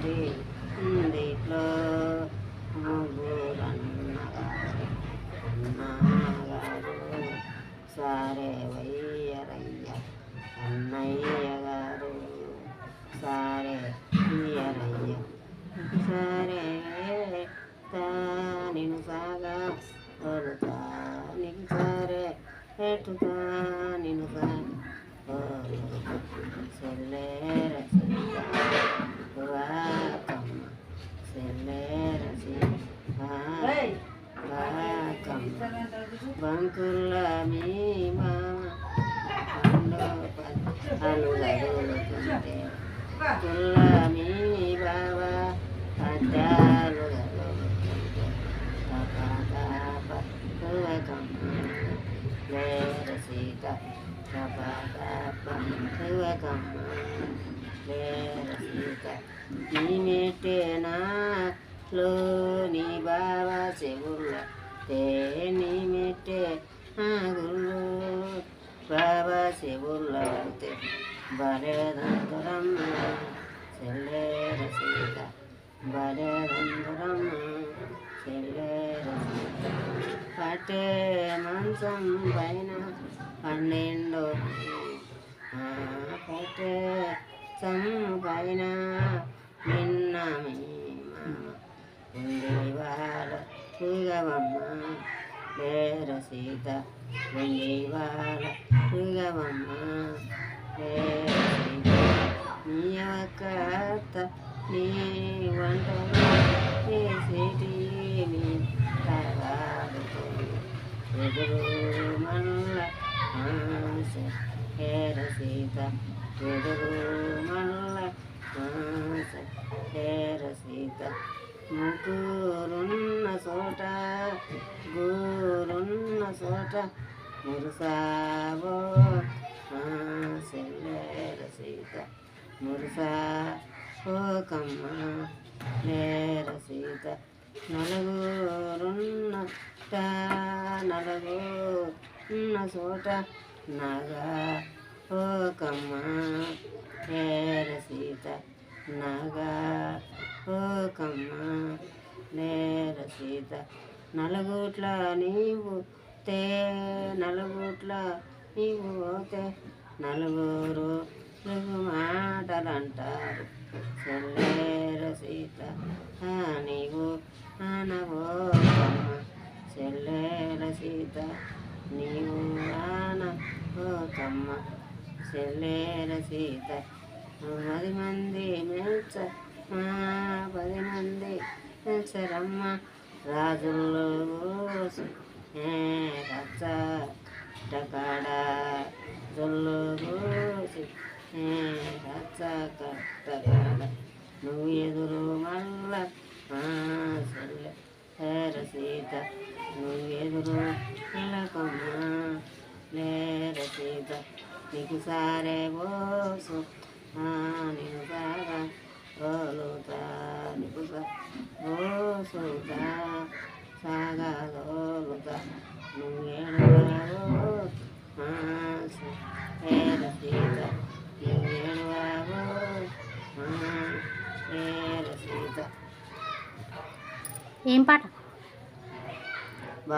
ఒకటి దీంట్లో ముగ్గురు అన్నగారు సారే వయ్యరయ్య అన్నయ్య గారు సారే వయ్యరయ్య సారే నేను సాగా తోలుతా నీకు సారే పెట్టుతా నేను సాగా సెల్లేర వాకమ్మ సెల్లేర వాకమ్మ బంకుల మీ అలుగడుగుతుంటే కుల్ల మీ బాబా అద్దాలు గడుగుతుంటే తపకమ్మ లేర సీత తపకమ్మ లేర సీత నీ మెట్టేనాలో నీ బాబా చెవుల నీ మెట్టే గుళ్ళు బాబా చెవుల బలేదందరమ్మ చెల్లేర సీత బలేదందరమ్మ చెల్లేర సీత పట్టే మంచం పైన 12 పట్టే పైన నిన్న ఉండేవాడ తుగవమ్మ లేర సీత ఉండేవాడ తుగవమ్మ లేర సీత నీ యొక్క అత్త నీ వంటలు చేసేటి నీ తగాడుతుంది ఎదురు మల్ల లేర సీత ఎదురు మల్ల లేర సీత ముగ్గురున్న చోట గూరున్న చోట మురుసావో సెల్లేర సీత మురుసా పోకమ్మ లేర సీత నలుగురున్న చోట నగా పోకమ్మ లేర సీత నగా పోకమ్మ లేర సీత నలుగుట్ల నీవు పోతే నలుగురు మాటలంటారు చెల్లేర సీత నీవు ఆనబోకమ్మ చెల్లేర సీత నీవు ఆనబోకమ్మ చెల్లేర సీత 10 మంది మెచ్చ 10 మంది మెచ్చరమ్మ రాజుల్లో కోసి రచ్చ కట్టకాడ జొల్లు కోసి రచ్చ కట్టకాడ నువ్వు ఎదురు మల్ల చెల్లేర సీత నువ్వు ఎదురు మల్లకమ్మ లేర సీత నీకు సారే పోసు నీకు సాగా తోలుతా నీకు పోసుతా సాగా తోలుతా నువ్వు